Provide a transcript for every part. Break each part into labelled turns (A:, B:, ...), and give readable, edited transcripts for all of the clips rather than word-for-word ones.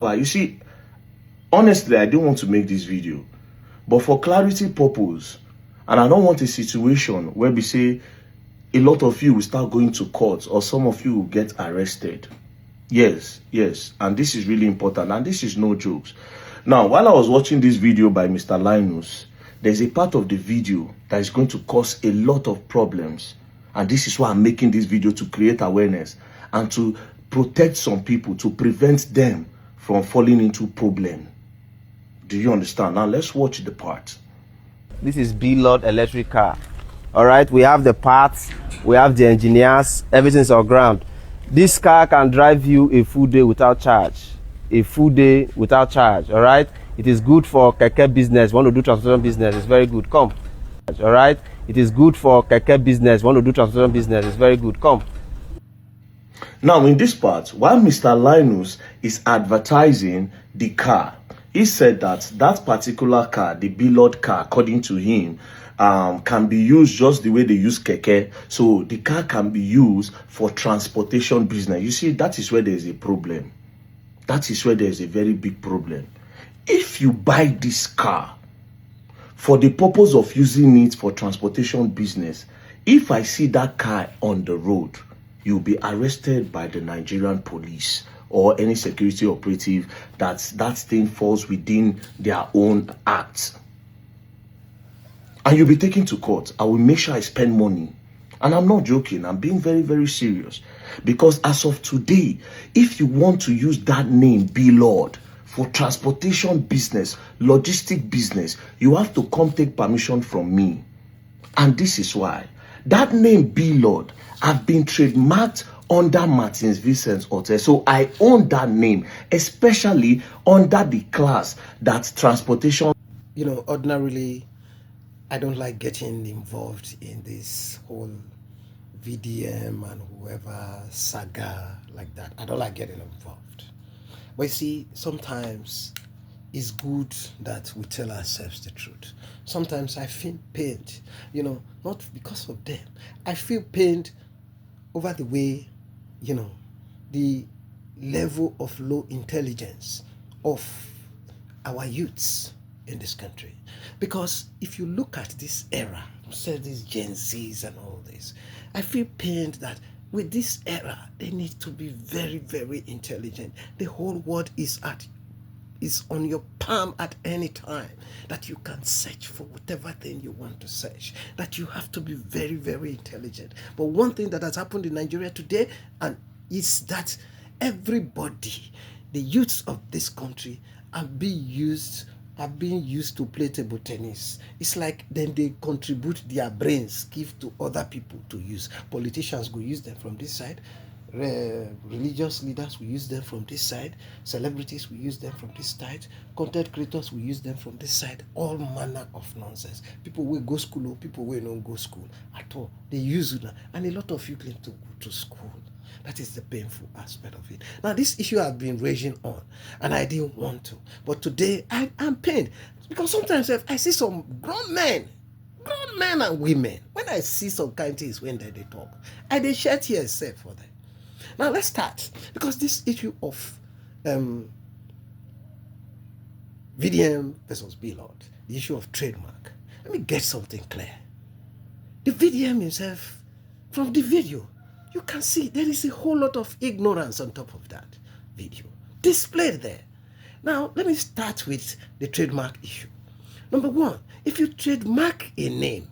A: But you see, honestly, I don't want to make this video, but for clarity purpose, and I don't want a situation where we say a lot of you will start going to court or some of you will get arrested. Yes, and this is really important, and this is no jokes. Now, while I was watching this video by Mr. Linus, there's a part of the video that is going to cause a lot of problems, and this is why I'm making this video, to create awareness and to protect some people, to prevent them from falling into problem. Do you understand? Now let's watch the part.
B: This is Blord electric car. All right, we have the parts, we have the engineers, everything's on ground. This car can drive you a full day without charge. A full day without charge. All right, it is good for keke business. Want to do transportation business? It's very good. Come. All right, it is good for keke business. Want to do transportation business? It's very good. Come.
A: Now, in this part, while Mr. Linus is advertising the car, he said that that particular car, the Blord car, according to him, can be used just the way they use keke. So the car can be used for transportation business. You see, that is where there is a problem. That is where there is a very big problem. If you buy this car for the purpose of using it for transportation business, if I see that car on the road, you'll be arrested by the Nigerian police or any security operative that thing falls within their own acts. And you'll be taken to court. I will make sure I spend money. And I'm not joking. I'm being very, very serious. Because as of today, if you want to use that name, Blord, for transportation business, logistic business, you have to come take permission from me. And this is why. That name, Blord, have been trademarked under Martins Vincent Hotel. So I own that name, especially under the class that transportation.
C: You know, ordinarily, I don't like getting involved in this whole VDM and whoever saga like that. I don't like getting involved. But you see, sometimes it's good that we tell ourselves the truth. Sometimes I feel pained, you know, not because of them. I feel pained over the way, you know, the level of low intelligence of our youths in this country. Because if you look at this era, say these Gen Zs and all this, I feel pained that with this era, they need to be very, very intelligent. The whole world is on your palm at any time, that you can search for whatever thing you want to search, that you have to be very, very intelligent. But one thing that has happened in Nigeria today and is that everybody, the youths of this country, are being used to play table tennis. It's like then they contribute their brains, give to other people to use. Politicians will use them from this side. Religious leaders will use them from this side. Celebrities will use them from this side. Content creators will use them from this side. All manner of nonsense. People will go school or people will not go school at all. They use it, and a lot of you claim to go to school. That is the painful aspect of it. Now, this issue has been raging on, and I didn't want to. But today, I'm pained. Because sometimes I see some grown men and women, when I see some kind of things when they talk, they shed tears for them. Now, let's start. Because this issue of VDM versus Blord, the issue of trademark, let me get something clear. The VDM himself, from the video, you can see there is a whole lot of ignorance on top of that video displayed there. Now, let me start with the trademark issue. Number one, if you trademark a name,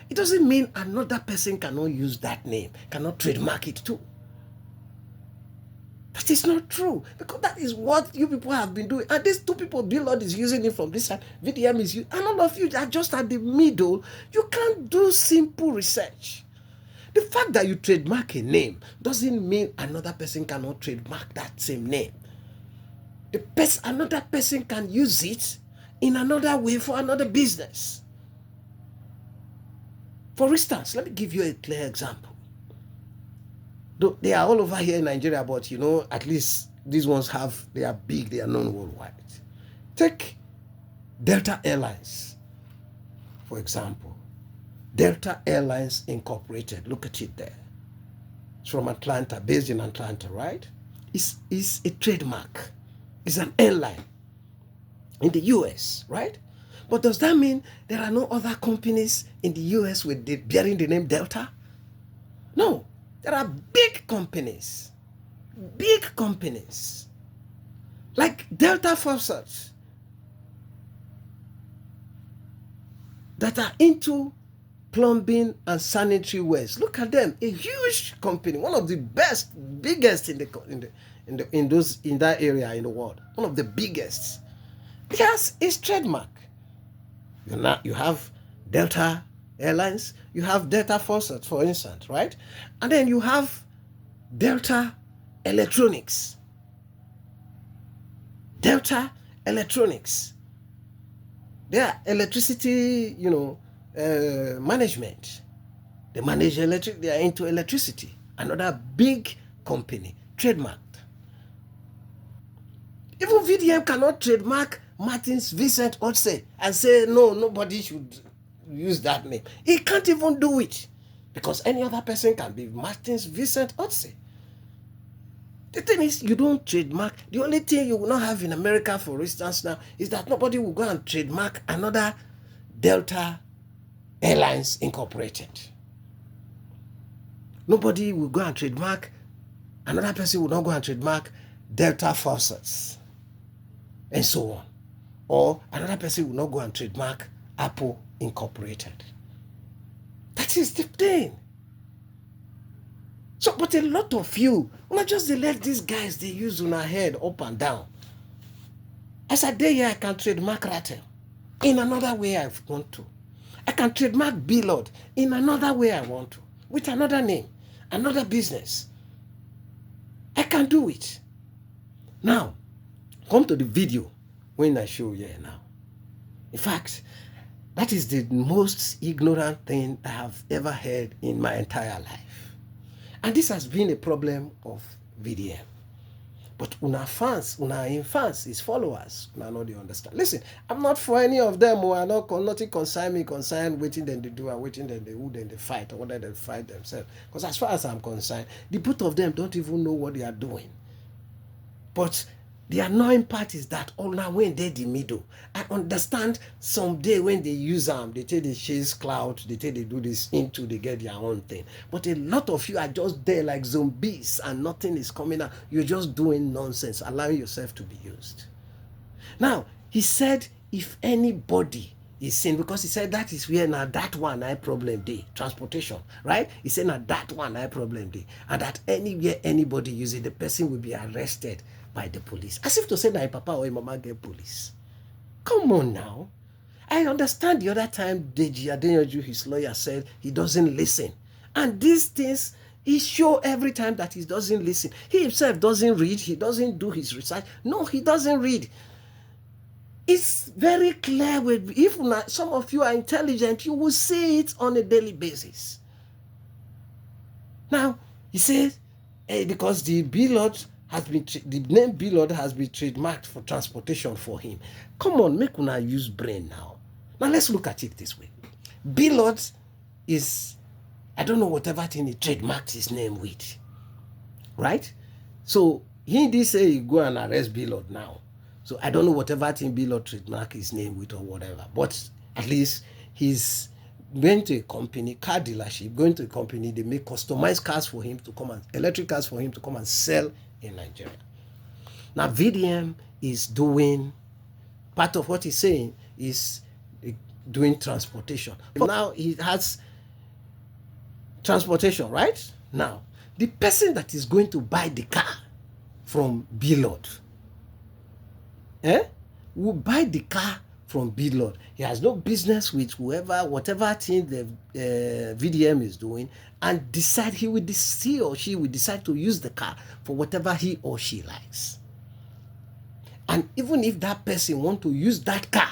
C: it doesn't mean another person cannot use that name, cannot trademark it too. That is not true, because that is what you people have been doing. And these two people, Blord is using it from this side, VDM is using, and all of you are just at the middle. You can't do simple research. The fact that you trademark a name doesn't mean another person cannot trademark that same name. Another person can use it in another way for another business. For instance, let me give you a clear example. Though they are all over here in Nigeria, but you know, at least these ones they are big, they are known worldwide. Take Delta Airlines, for example. Delta Airlines Incorporated, look at it there. It's from Atlanta, based in Atlanta, right? It's a trademark. It's an airline in the US, right? But does that mean there are no other companies in the US bearing the name Delta? No, there are big companies like Delta Faucets that are into plumbing and sanitary wares. Look at them, a huge company, one of the biggest in that area in the world, one of the biggest. Yes, it's trademark. You have Delta Airlines, you have Delta Faucets, for instance, right? And then you have Delta Electronics. Delta Electronics. They are electricity, management. They manage electric, they are into electricity. Another big company, trademarked. Even VDM cannot trademark Martins Vincent Otse and say, no, nobody should use that name. He can't even do it because any other person can be Martins Vincent Otse. The thing is, you don't trademark. The only thing you will not have in America, for instance, now, is that nobody will go and trademark another Delta Airlines Incorporated. Nobody will go and trademark, another person will not go and trademark Delta Faucets, and so on. Or another person will not go and trademark Apple Incorporated. That is the thing. So, but a lot of you, not just they let these guys, they use on our head up and down. As I day here, I can trademark Rattle in another way I want to. I can trademark Blord in another way I want to, with another name, another business. I can do it. Now, come to the video when I show you now. In fact, that is the most ignorant thing I have ever heard in my entire life. And this has been a problem of VDM. But una fans, his followers, una know they understand. Listen, I'm not for any of them who are not nothing concern waiting then they do and waiting then they who then they fight or whether they fight themselves. Because as far as I'm concerned, the both of them don't even know what they are doing. But the annoying part is that all now when they're the middle, I understand someday when they use them, they take the chase cloud, they take they do this into they get their own thing. But a lot of you are just there like zombies and nothing is coming out. You're just doing nonsense, allowing yourself to be used. Now, he said if anybody is seen, because he said that is where now that one I problem day, transportation, right? He said now that one I problem day, and that anywhere anybody use it, the person will be arrested by the police. As if to say that papa or mama get police. Come on now. I understand the other time Deji Adeyanju, his lawyer, said he doesn't listen. And these things, he show every time that he doesn't listen. He himself doesn't read. He doesn't do his research. No, he doesn't read. It's very clear. If not, some of you are intelligent, you will see it on a daily basis. Now, he says, because the Blord the name Blord has been trademarked for transportation for him. Come on, make una use brain now. Now let's look at it this way. Blord is, I don't know whatever thing he trademarked his name with, right? So he did say he go and arrest Blord now. So I don't know whatever thing Blord trademarked his name with or whatever, but at least he's going to a company, car dealership, going to a company, they make customized cars for him to come and, electric cars for him to come and sell in Nigeria. Now VDM is doing, part of what he's saying is doing transportation. Now he has transportation, right? Now, the person that is going to buy the car from Blord, will buy the car from Blord. He has no business with whatever thing the VDM is doing, and decide he or she will decide to use the car for whatever he or she likes. And even if that person want to use that car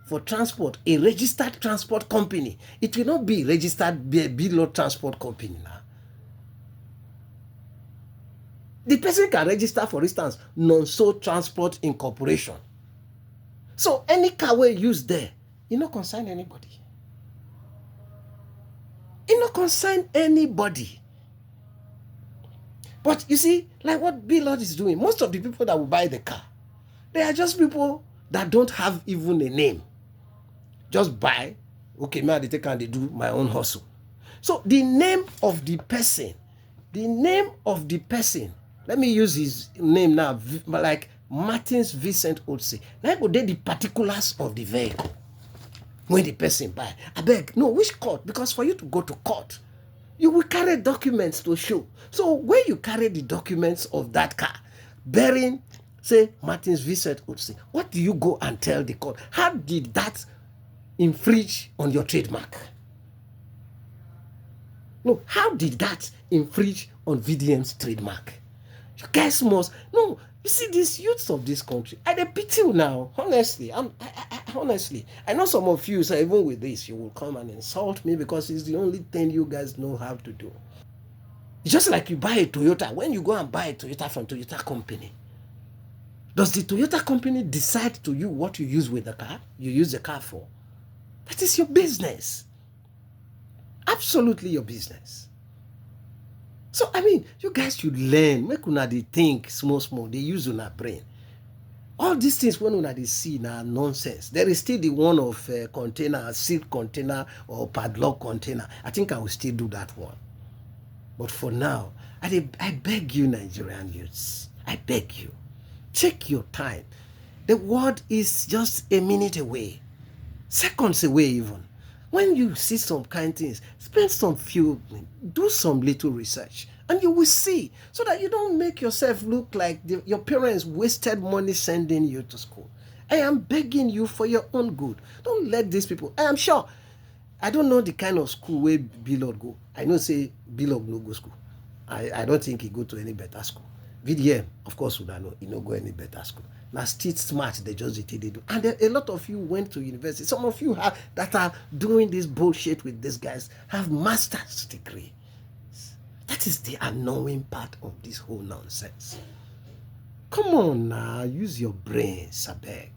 C: for transport, a registered transport company, it will not be registered Blord transport company now. The person can register, for instance, Non-So Transport Incorporation. So any car we use there, it not concern anybody. It not concern anybody. But you see, like what Blord is doing, most of the people that will buy the car, They are just people that don't have even a name. Just buy, okay, me I dey take and dey do my own hustle. So the name of the person, let me use his name now, like Martins Vincent Otse. Now go dey the particulars of the vehicle when the person buy. Abeg, no, which court? Because for you to go to court, you will carry documents to show. So when you carry the documents of that car bearing, say, Martins Vincent Otse, what do you go and tell the court? How did that infringe on your trademark? No, how did that infringe on VDM's trademark? You guys must, no, you see these youths of this country, I dey pity you now, honestly. Honestly, I know some of you, so even with this, you will come and insult me because it's the only thing you guys know how to do. It's just like you buy a Toyota. When you go and buy a Toyota from Toyota company, does the Toyota company decide to you what you use with the car? You use the car for? That is your business. Absolutely your business. So, I mean, you guys should learn. Make una dey think small. They use una brain. All these things when una dey see na nonsense. There is still the one of container, sealed container or padlock container. I think I will still do that one. But for now, I beg you, Nigerian youths, I beg you, take your time. The world is just a minute away, seconds away even. When you see some kind things, spend some few, do some little research, and you will see, so that you don't make yourself look like your parents wasted money sending you to school. I am begging you for your own good. Don't let these people, I am sure, I don't know the kind of school where Blord go. I know say Blord no go school. I don't think he go to any better school. VDM, of course, would know he no go any better school. Now, still smart, they just they do. And a lot of you went to university. Some of you that are doing this bullshit with these guys have master's degree. That is the annoying part of this whole nonsense. Come on now, use your brains, abeg.